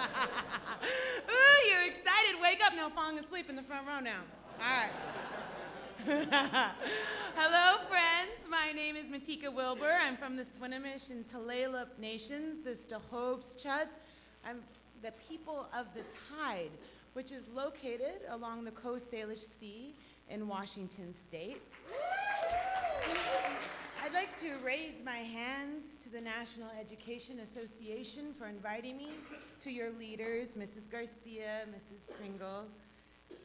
Ooh, you're excited. Wake up. No, falling asleep in the front row now. All right. Hello, friends. My name is Matika Wilbur. I'm from the Swinomish and Tulalip nations, the Stereotypes. I'm the people of the Tide, which is located along the Coast Salish Sea in Washington State. I'd like to raise my hands to the National Education Association for inviting me, to your leaders, Mrs. Garcia, Mrs. Pringle,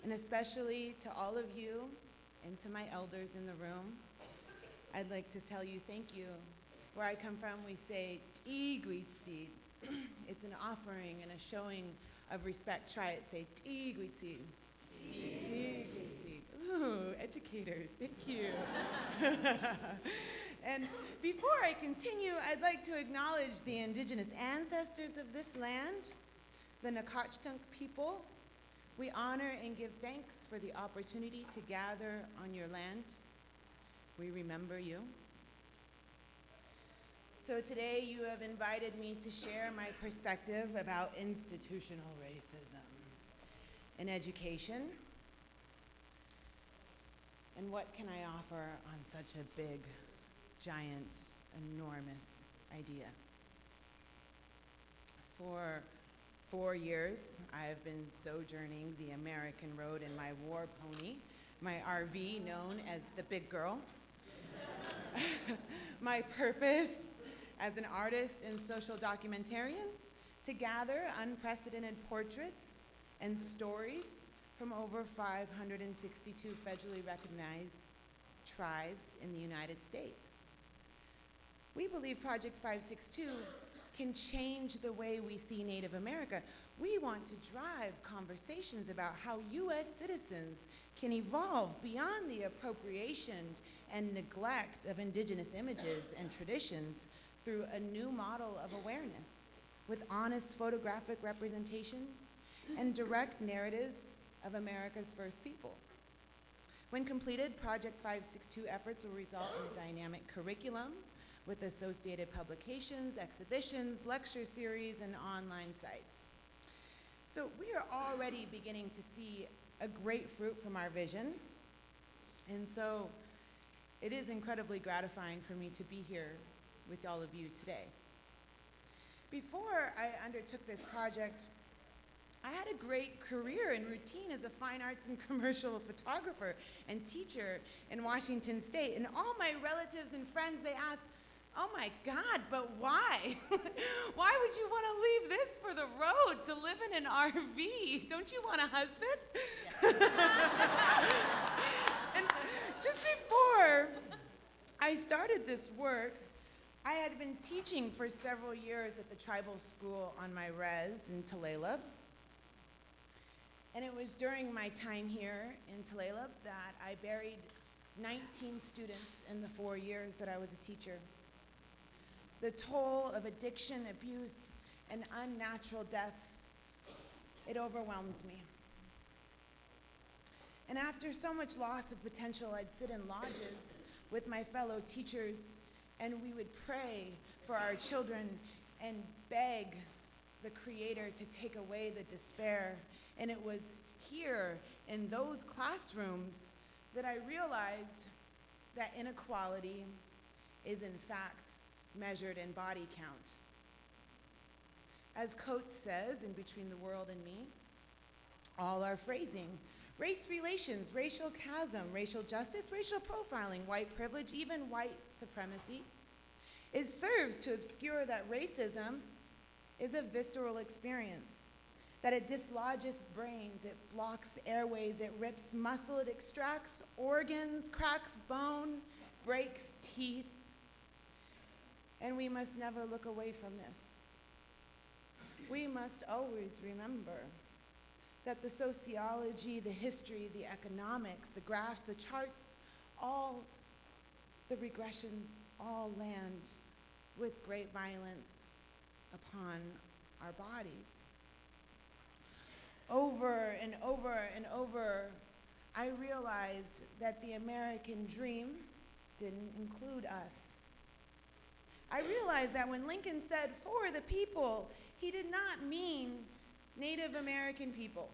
and especially to all of you and to my elders in the room. I'd like to tell you thank you. Where I come from, we say, Tigwitsi. It's an offering and a showing of respect. Try it, say, Tigwitsi. Tigwitsi. Ooh, educators, thank you. And before I continue, I'd like to acknowledge the indigenous ancestors of this land, the Nacotchtunk people. We honor and give thanks for the opportunity to gather on your land. We remember you. So today you have invited me to share my perspective about institutional racism in education. And what can I offer on such a big, giant, enormous idea? For 4 years, I have been sojourning the American road in my war pony, my RV known as the Big Girl. My purpose as an artist and social documentarian, to gather unprecedented portraits and stories from over 562 federally recognized tribes in the United States. We believe Project 562 can change the way we see Native America. We want to drive conversations about how U.S. citizens can evolve beyond the appropriation and neglect of indigenous images and traditions through a new model of awareness with honest photographic representation and direct narratives of America's first people. When completed, Project 562 efforts will result in a dynamic curriculum with associated publications, exhibitions, lecture series, and online sites. So we are already beginning to see a great fruit from our vision, and so it is incredibly gratifying for me to be here with all of you today. Before I undertook this project, I had a great career and routine as a fine arts and commercial photographer and teacher in Washington State. And all my relatives and friends, they asked, oh my God, but why? Why would you want to leave this for the road to live in an RV? Don't you want a husband? Yeah. And just before I started this work, I had been teaching for several years at the tribal school on my res in Tulalip. And it was during my time here in Tulalip that I buried 19 students in the 4 years that I was a teacher. The toll of addiction, abuse, and unnatural deaths, it overwhelmed me. And after so much loss of potential, I'd sit in lodges with my fellow teachers, and we would pray for our children and beg the Creator to take away the despair. And it was here in those classrooms that I realized that inequality is in fact measured in body count. As Coates says in Between the World and Me, all our phrasing, race relations, racial chasm, racial justice, racial profiling, white privilege, even white supremacy, it serves to obscure that racism is a visceral experience, that it dislodges brains, it blocks airways, it rips muscle, it extracts organs, cracks bone, breaks teeth, and we must never look away from this. We must always remember that the sociology, the history, the economics, the graphs, the charts, all the regressions, all land with great violence upon our bodies. Over and over and over, I realized that the American dream didn't include us. I realized that when Lincoln said, "for the people," he did not mean Native American people.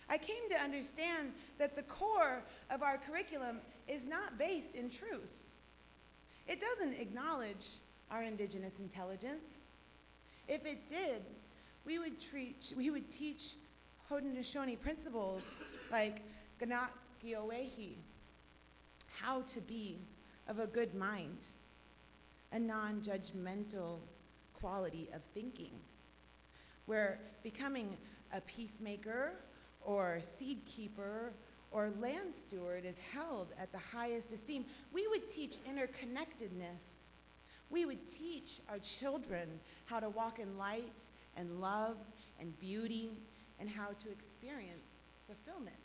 I came to understand that the core of our curriculum is not based in truth. It doesn't acknowledge our indigenous intelligence. If it did, we would teach Haudenosaunee principles like Ganakiowehi, how to be of a good mind, a non-judgmental quality of thinking, where becoming a peacemaker or seed keeper or land steward is held at the highest esteem. We would teach interconnectedness. We would teach our children how to walk in light and love and beauty and how to experience fulfillment.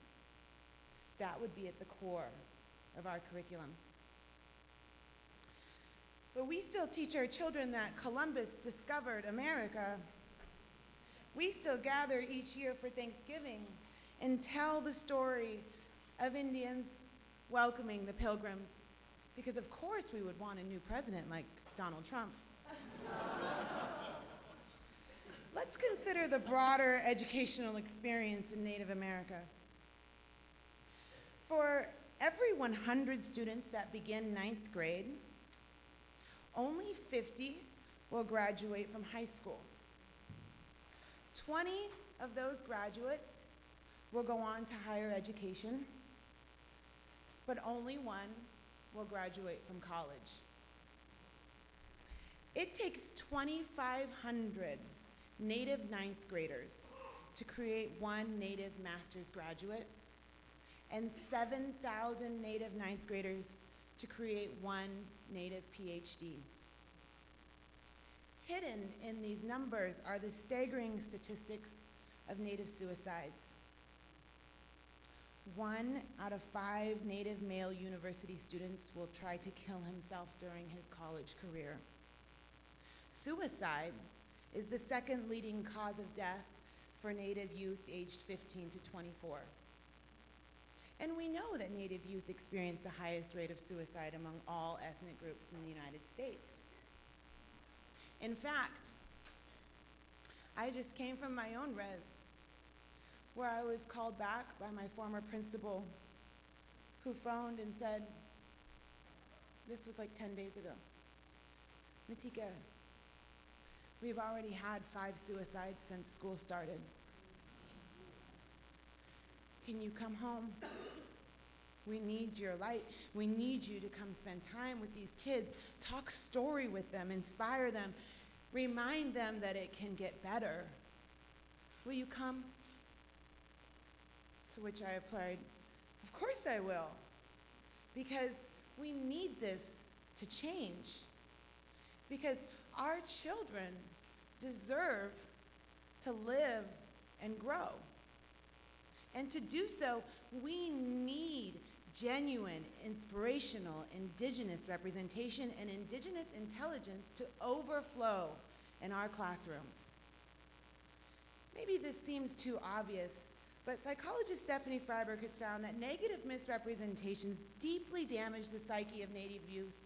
That would be at the core of our curriculum. But we still teach our children that Columbus discovered America. We still gather each year for Thanksgiving and tell the story of Indians welcoming the Pilgrims, because of course we would want a new president like Donald Trump. Let's consider the broader educational experience in Native America. For every 100 students that begin 9th grade, only 50 will graduate from high school. 20 of those graduates will go on to higher education, but only one will graduate from college. It takes 2,500 Native 9th graders to create one Native master's graduate and 7,000 Native 9th graders to create one Native PhD. Hidden in these numbers are the staggering statistics of Native suicides. 1 out of 5 Native male university students will try to kill himself during his college career. Suicide is the second leading cause of death for Native youth aged 15 to 24. And we know that Native youth experience the highest rate of suicide among all ethnic groups in the United States. In fact, I just came from my own res, where I was called back by my former principal, who phoned and said, this was like 10 days ago, Matika, we've already had 5 suicides since school started. Can you come home? We need your light. We need you to come spend time with these kids, talk story with them, inspire them, remind them that it can get better. Will you come? To which I replied, of course I will, because we need this to change. Because our children deserve to live and grow. And to do so, we need genuine, inspirational, Indigenous representation and Indigenous intelligence to overflow in our classrooms. Maybe this seems too obvious, but psychologist Stephanie Freiberg has found that negative misrepresentations deeply damage the psyche of Native youth.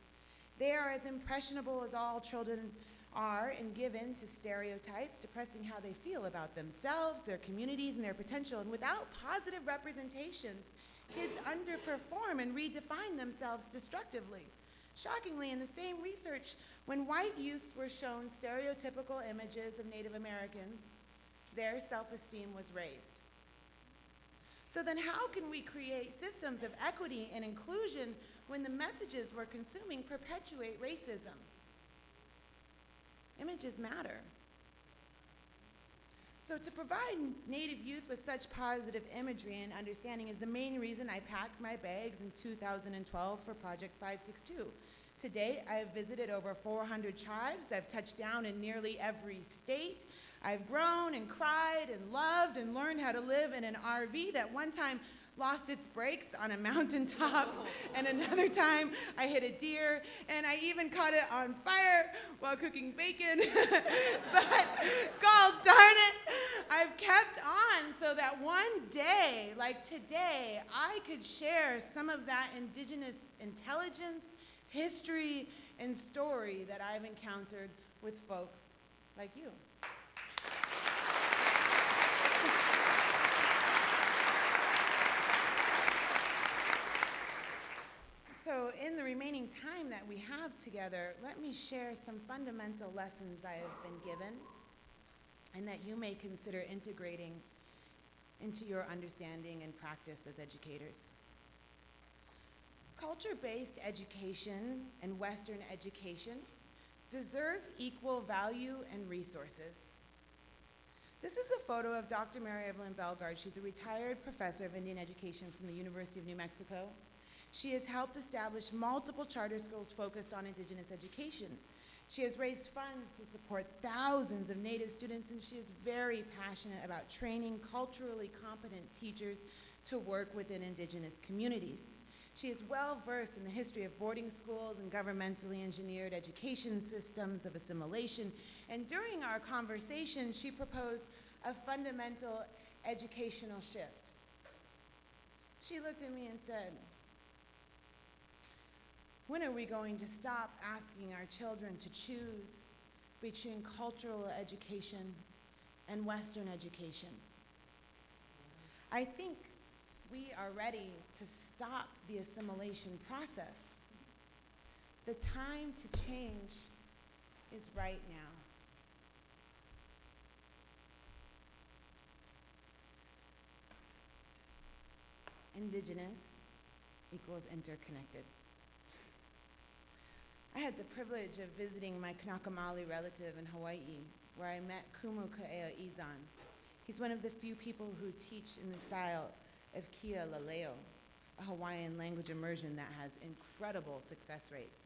They are as impressionable as all children are and given to stereotypes, depressing how they feel about themselves, their communities, and their potential. And without positive representations, kids underperform and redefine themselves destructively. Shockingly, in the same research, when white youths were shown stereotypical images of Native Americans, their self-esteem was raised. So then how can we create systems of equity and inclusion when the messages we're consuming perpetuate racism? Images matter. So to provide Native youth with such positive imagery and understanding is the main reason I packed my bags in 2012 for Project 562. To date, I have visited over 400 tribes. I've touched down in nearly every state. I've grown and cried and loved and learned how to live in an RV that one time lost its brakes on a mountaintop, and another time I hit a deer, and I even caught it on fire while cooking bacon. But God darn it, I've kept on so that one day, like today, I could share some of that Indigenous intelligence, history, and story that I've encountered with folks like you. that we have together, let me share some fundamental lessons I have been given and that you may consider integrating into your understanding and practice as educators. Culture-based education and Western education deserve equal value and resources. This is a photo of Dr. Mary Evelyn Bellegarde. She's a retired professor of Indian education from the University of New Mexico. She has helped establish multiple charter schools focused on Indigenous education. She has raised funds to support thousands of Native students, and she is very passionate about training culturally competent teachers to work within Indigenous communities. She is well versed in the history of boarding schools and governmentally engineered education systems of assimilation. And during our conversation, she proposed a fundamental educational shift. She looked at me and said, "When are we going to stop asking our children to choose between cultural education and Western education?" I think we are ready to stop the assimilation process. The time to change is right now. Indigenous equals interconnected. I had the privilege of visiting my Kanakamali relative in Hawaii, where I met Kumu Ka'ea Izan. He's one of the few people who teach in the style of Kia Laleo, a Hawaiian language immersion that has incredible success rates.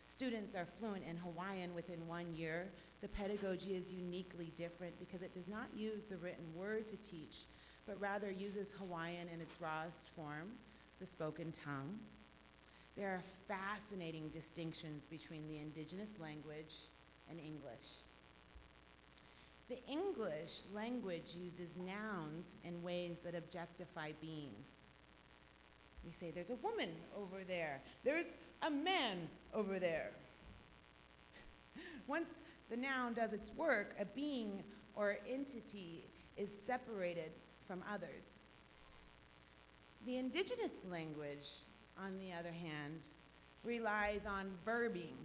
Students are fluent in Hawaiian within 1 year. The pedagogy is uniquely different because it does not use the written word to teach, but rather uses Hawaiian in its rawest form, the spoken tongue. There are fascinating distinctions between the Indigenous language and English. The English language uses nouns in ways that objectify beings. We say, there's a woman over there. There's a man over there. Once the noun does its work, a being or entity is separated from others. The Indigenous language, on the other hand, relies on verbing.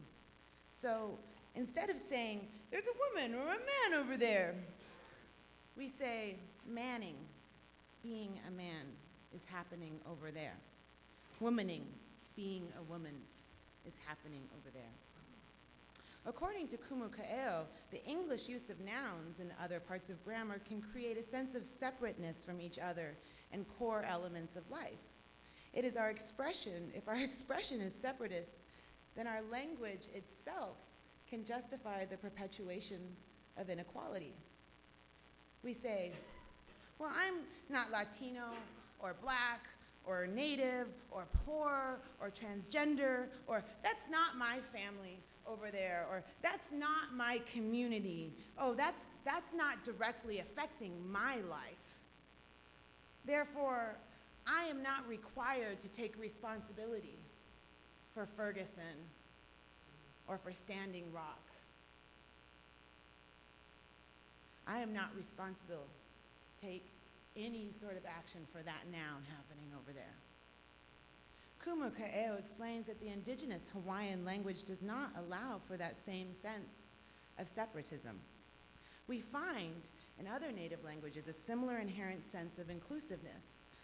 So instead of saying, there's a woman or a man over there, we say, manning, being a man, is happening over there. Womaning, being a woman, is happening over there. According to Kumu Ka'eo, the English use of nouns in other parts of grammar can create a sense of separateness from each other and core elements of life. It is our expression, if our expression is separatist, then our language itself can justify the perpetuation of inequality. We say, well, I'm not Latino or Black or Native or poor or transgender, or that's not my family over there, or that's not my community. Oh, that's not directly affecting my life. Therefore, I am not required to take responsibility for Ferguson or for Standing Rock. I am not responsible to take any sort of action for that noun happening over there. Kumu Ka'eo explains that the Indigenous Hawaiian language does not allow for that same sense of separatism. We find in other native languages a similar inherent sense of inclusiveness,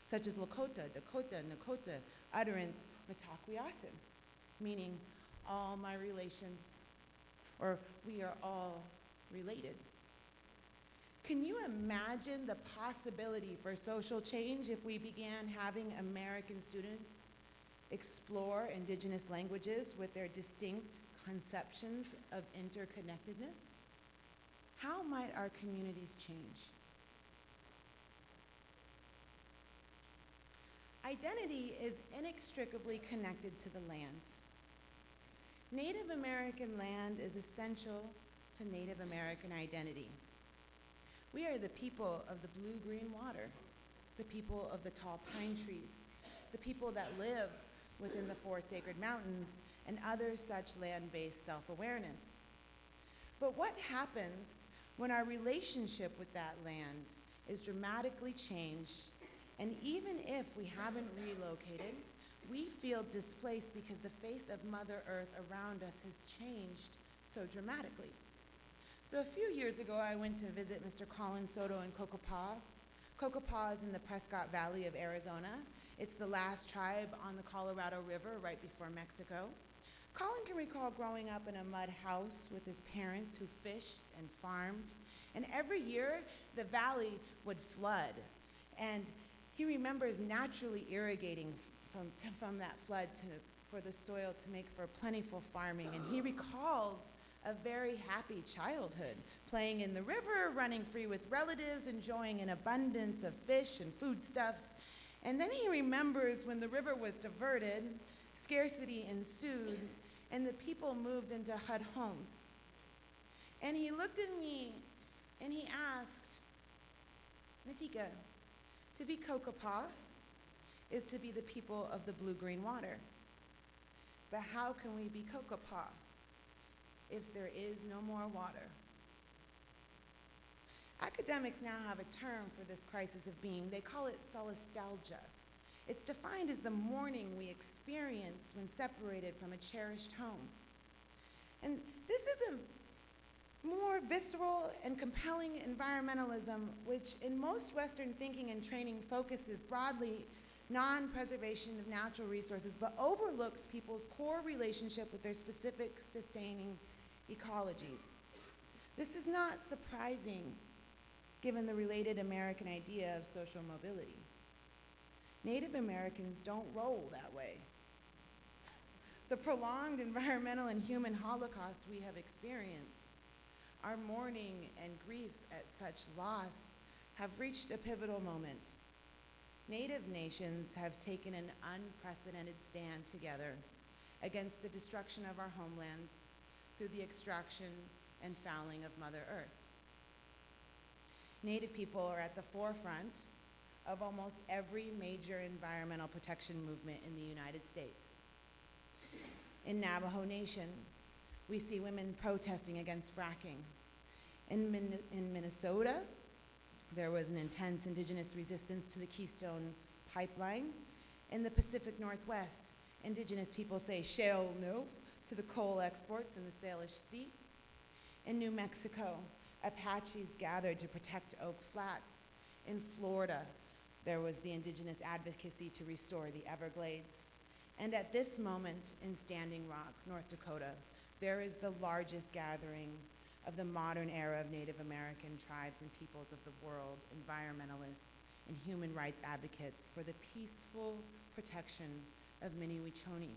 such as Lakota, Dakota, Nakota, utterance Mataquiasin, meaning all my relations, or we are all related. Can you imagine the possibility for social change if we began having American students explore Indigenous languages with their distinct conceptions of interconnectedness? How might our communities change? Identity is inextricably connected to the land. Native American land is essential to Native American identity. We are the people of the blue-green water, the people of the tall pine trees, the people that live within the 4 sacred mountains, and other such land-based self-awareness. But what happens when our relationship with that land is dramatically changed, and even if we haven't relocated, we feel displaced because the face of Mother Earth around us has changed so dramatically. So a few years ago, I went to visit Mr. Colin Soto in Cocopah. Cocopah is in the Prescott Valley of Arizona. It's the last tribe on the Colorado River right before Mexico. Colin can recall growing up in a mud house with his parents who fished and farmed. And every year, the valley would flood. And he remembers naturally irrigating from that flood for the soil to make for plentiful farming. And he recalls a very happy childhood, playing in the river, running free with relatives, enjoying an abundance of fish and foodstuffs. And then he remembers when the river was diverted, scarcity ensued, and the people moved into hut homes. And he looked at me and he asked, Matika, to be Cocopah is to be the people of the blue-green water. But how can we be Cocopah if there is no more water? Academics now have a term for this crisis of being. They call it solastalgia. It's defined as the mourning we experience when separated from a cherished home. And this is a more visceral and compelling environmentalism, which in most Western thinking and training focuses broadly non-preservation of natural resources, but overlooks people's core relationship with their specific sustaining ecologies. This is not surprising, given the related American idea of social mobility. Native Americans don't roll that way. The prolonged environmental and human holocaust we have experienced, our mourning and grief at such loss, have reached a pivotal moment. Native nations have taken an unprecedented stand together against the destruction of our homelands through the extraction and fouling of Mother Earth. Native people are at the forefront of almost every major environmental protection movement in the United States. In Navajo Nation, we see women protesting against fracking. In Minnesota, there was an intense indigenous resistance to the Keystone Pipeline. In the Pacific Northwest, indigenous people say shale no to the coal exports in the Salish Sea. In New Mexico, Apaches gathered to protect Oak Flats. In Florida, there was the indigenous advocacy to restore the Everglades. And at this moment in Standing Rock, North Dakota, there is the largest gathering of the modern era of Native American tribes and peoples of the world, environmentalists and human rights advocates for the peaceful protection of Mini-Wechoni,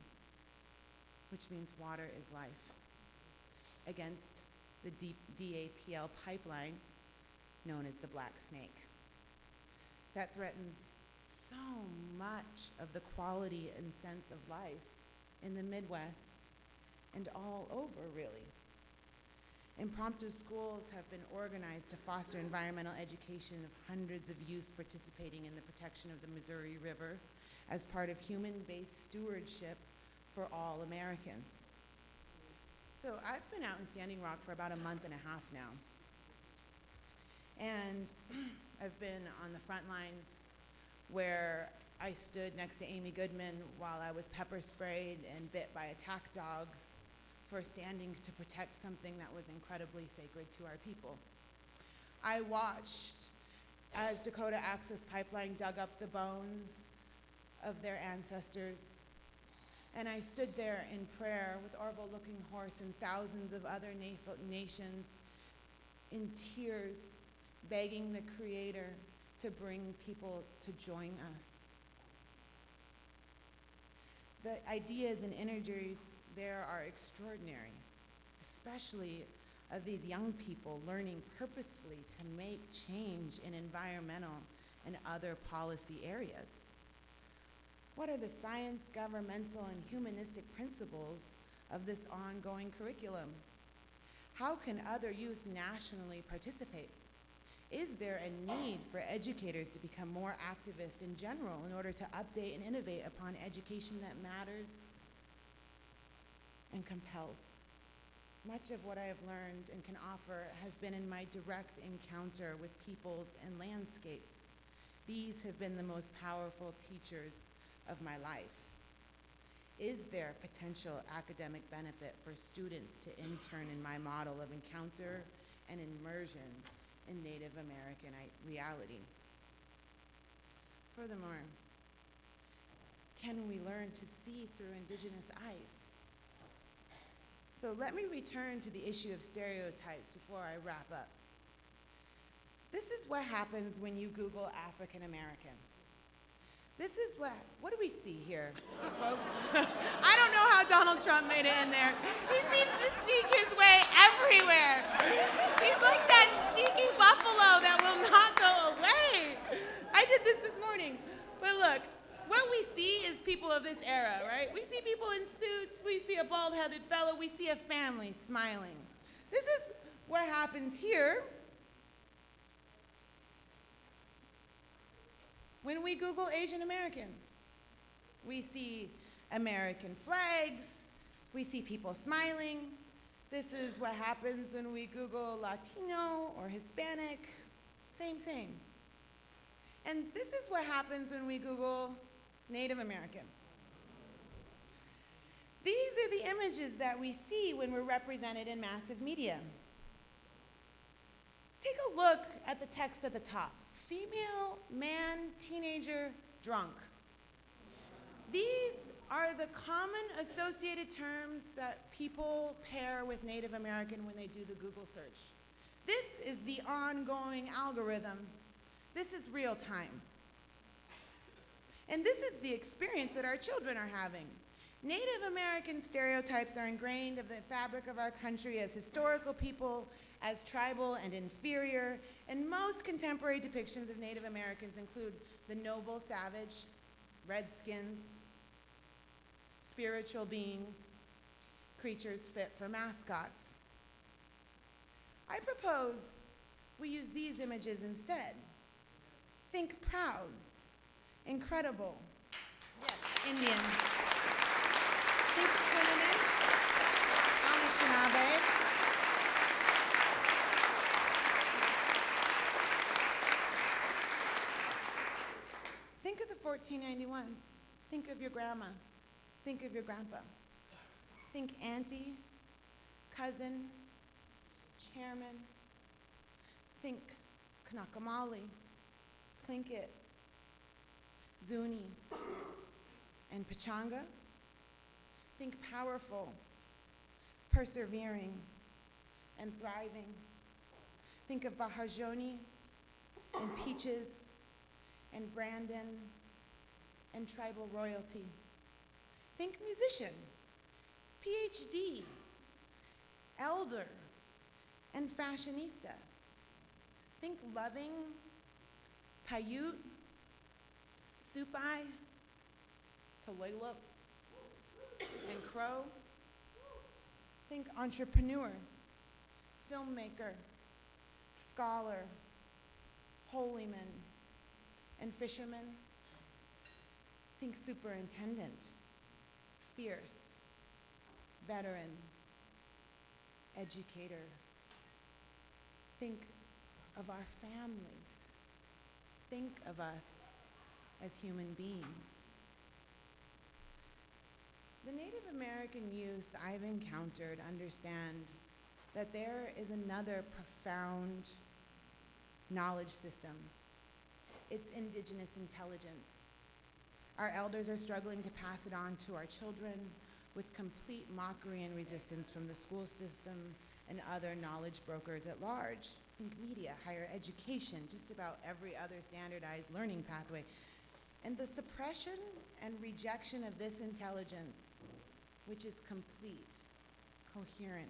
which means water is life, against the DAPL pipeline known as the Black Snake. That threatens so much of the quality and sense of life in the Midwest and all over, really. Impromptu schools have been organized to foster environmental education of hundreds of youths participating in the protection of the Missouri River as part of human-based stewardship for all Americans. So I've been out in Standing Rock for about a month and a half now. And I've been on the front lines where I stood next to Amy Goodman while I was pepper sprayed and bit by attack dogs for standing to protect something that was incredibly sacred to our people. I watched as Dakota Access Pipeline dug up the bones of their ancestors, and I stood there in prayer with Orville Looking Horse and thousands of other nations in tears, begging the Creator to bring people to join us. The ideas and energies there are extraordinary, especially of these young people learning purposefully to make change in environmental and other policy areas. What are the science, governmental, and humanistic principles of this ongoing curriculum? How can other youth nationally participate? Is there a need for educators to become more activist in general in order to update and innovate upon education that matters and compels? Much of what I have learned and can offer has been in my direct encounter with peoples and landscapes. These have been the most powerful teachers of my life. Is there potential academic benefit for students to intern in my model of encounter and immersion in Native American reality? Furthermore, can we learn to see through Indigenous eyes? So let me return to the issue of stereotypes before I wrap up. This is what happens when you Google African American. This is what do we see here, folks? I don't know how Donald Trump made it in there. He seems to sneak his way everywhere. He's like that sneaky buffalo that will not go away. I did this morning. But look, what we see is people of this era, right? We see people in suits, we see a bald-headed fellow, we see a family smiling. This is what happens here when we Google Asian American. We see American flags, we see people smiling. This is what happens when we Google Latino or Hispanic, same. And this is what happens when we Google Native American. These are the images that we see when we're represented in massive media. Take a look at the text at the top. Female, man, teenager, drunk. These are the common associated terms that people pair with Native American when they do the Google search. This is the ongoing algorithm. This is real time. And this is the experience that our children are having. Native American stereotypes are ingrained in the fabric of our country as historical people, as tribal and inferior, and most contemporary depictions of Native Americans include the noble savage, redskins, spiritual beings, creatures fit for mascots. I propose we use these images instead. Think proud, incredible, yes, Indian. Think Swinomish, Anishinaabe. Think of the 1491s. Think of your grandma. Think of your grandpa. Think auntie, cousin, chairman. Think Kanakamali, Tlingit, Zuni, and Pachanga. Think powerful, persevering, and thriving. Think of Bahajoni, and Peaches, and Brandon, and tribal royalty. Think musician, PhD, elder, and fashionista. Think loving, Paiute, Supai, Tulalip, and Crow. Think entrepreneur, filmmaker, scholar, holyman, and fisherman. Think superintendent, fierce, veteran, educator. Think of our families. Think of us as human beings. The Native American youth I've encountered understand that there is another profound knowledge system. It's indigenous intelligence. Our elders are struggling to pass it on to our children with complete mockery and resistance from the school system and other knowledge brokers at large. Think media, higher education, just about every other standardized learning pathway. And the suppression and rejection of this intelligence, which is complete, coherent,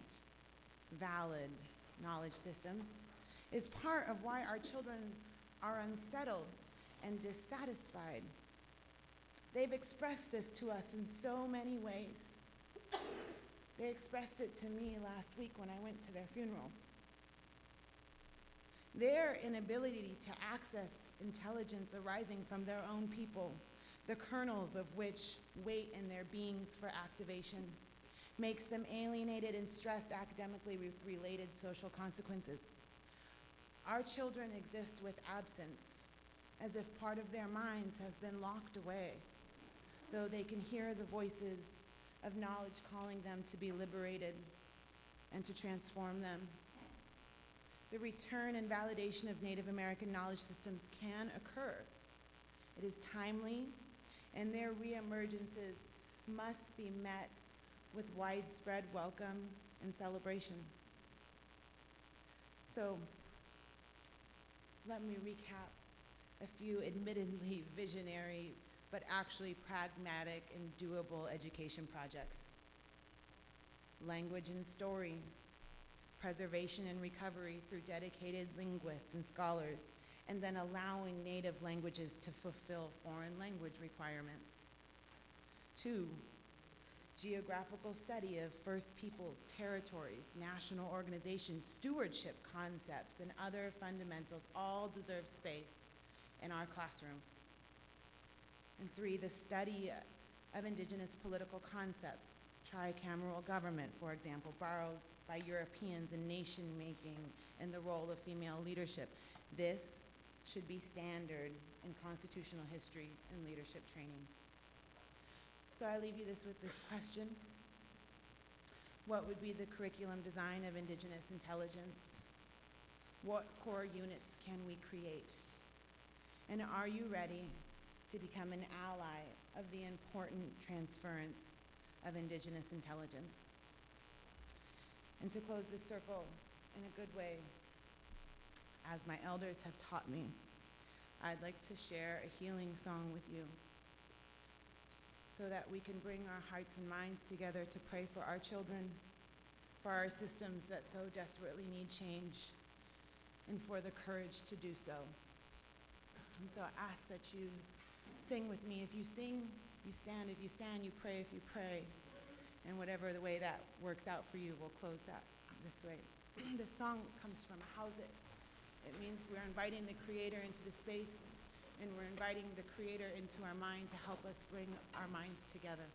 valid knowledge systems, is part of why our children are unsettled and dissatisfied. They've expressed this to us in so many ways. They expressed it to me last week when I went to their funerals. Their inability to access intelligence arising from their own people, the kernels of which wait in their beings for activation, makes them alienated and stressed academically with related social consequences. Our children exist with absence, as if part of their minds have been locked away. though they can hear the voices of knowledge calling them to be liberated and to transform them. The return and validation of Native American knowledge systems can occur. It is timely, and their reemergences must be met with widespread welcome and celebration. So, let me recap a few admittedly visionary, but actually pragmatic and doable education projects. Language and story, preservation and recovery through dedicated linguists and scholars, and then allowing native languages to fulfill foreign language requirements. 2, geographical study of First Peoples, territories, national organizations, stewardship concepts, and other fundamentals all deserve space in our classrooms. And 3, the study of Indigenous political concepts, tricameral government, for example, borrowed by Europeans in nation-making and the role of female leadership. This should be standard in constitutional history and leadership training. So I leave you with this question. What would be the curriculum design of Indigenous intelligence? What core units can we create? And are you ready to become an ally of the important transference of Indigenous intelligence? And to close this circle in a good way, as my elders have taught me, I'd like to share a healing song with you so that we can bring our hearts and minds together to pray for our children, for our systems that so desperately need change, and for the courage to do so. And so I ask that you sing with me. If you sing, you stand. If you stand, you pray. If you pray. And whatever the way that works out for you, we'll close that this way. This song comes from House It. It means we're inviting the Creator into the space, and we're inviting the Creator into our mind to help us bring our minds together.